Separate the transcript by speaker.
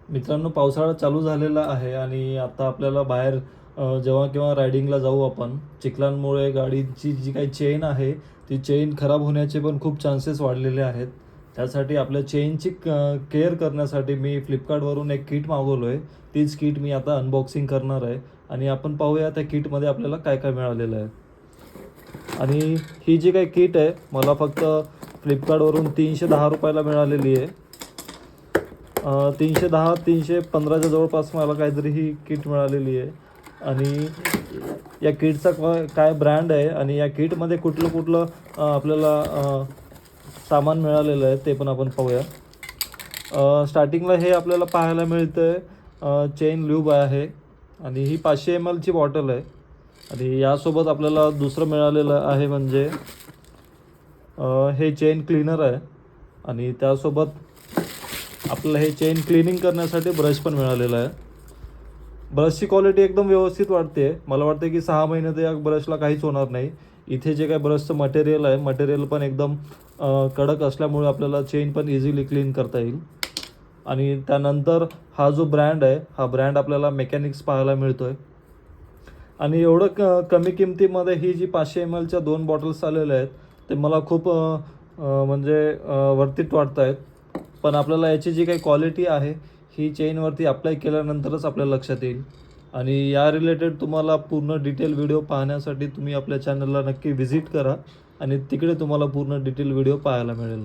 Speaker 1: मित्रांनो, पावसाळा चालू झालेला आहे आणि आता आपल्याला बाहेर जेव्हा केव्हा रायडिंगला जाऊ आपण, चिखलांमुळे गाडीची जी काही चेन आहे ती चेन खराब होण्याचे पण खूप चान्सेस वाढलेले आहेत. त्यासाठी आपल्या चेनची केअर करण्यासाठी मी फ्लिपकार्टवरून एक किट मागवलो आहे. तीच किट मी आता अनबॉक्सिंग करणार आहे आणि आपण पाहूया त्या किटमध्ये आपल्याला काय काय मिळालेलं आहे. आणि ही जी काही किट आहे मला फक्त फ्लिपकार्टवरून 310 रुपयाला मिळालेली आहे. 310 315च्या जवळपास मला काहीतरी ही किट मिळालेली आहे. आणि या किटचा काय ब्रँड आहे आणि या किटमध्ये कुठलं कुठलं आपल्याला सामान मिळालेलं आहे ते पण आपण पाहूया. स्टार्टिंगला हे आपल्याला पाहायला मिळतं आहे चेन ल्यूब आहे आणि ही 500 ml ची बॉटल आहे. आणि यासोबत आपल्याला दुसरं मिळालेलं आहे म्हणजे हे चेन क्लीनर आहे आणि त्यासोबत आपल्याला हे चेन क्लिनिंग करण्यासाठी ब्रश पण मिळालेला आहे. ब्रशची क्वालिटी एकदम व्यवस्थित वाटते. मला वाटते की 6 महिने तर या ब्रशला काहीच होणार नाही. इथे जे काही ब्रशचं मटेरियल आहे मटेरियल पण एकदम कडक असल्यामुळे आपल्याला चेन पण इझिली क्लीन करता येईल. आणि त्यानंतर हा जो ब्रँड आहे हा ब्रँड आपल्याला मेकॅनिक्स पाहायला मिळतो आहे. आणि एवढं कमी किमतीमध्ये ही जी 500 mlच्या 2 बॉटल्स आलेल्या आहेत ते मला खूप म्हणजे वर्थित वाटत आहेत. पण आपल्याला याची जी काही क्वालिटी आहे ही चेनवरती अप्लाय केल्यानंतरच आपल्या लक्षात येईल. आणि या रिलेटेड तुम्हाला पूर्ण डिटेल व्हिडिओ पाहण्यासाठी तुम्ही आपल्या चॅनलला नक्की व्हिजिट करा आणि तिकडे तुम्हाला पूर्ण डिटेल व्हिडिओ पाहायला मिळेल.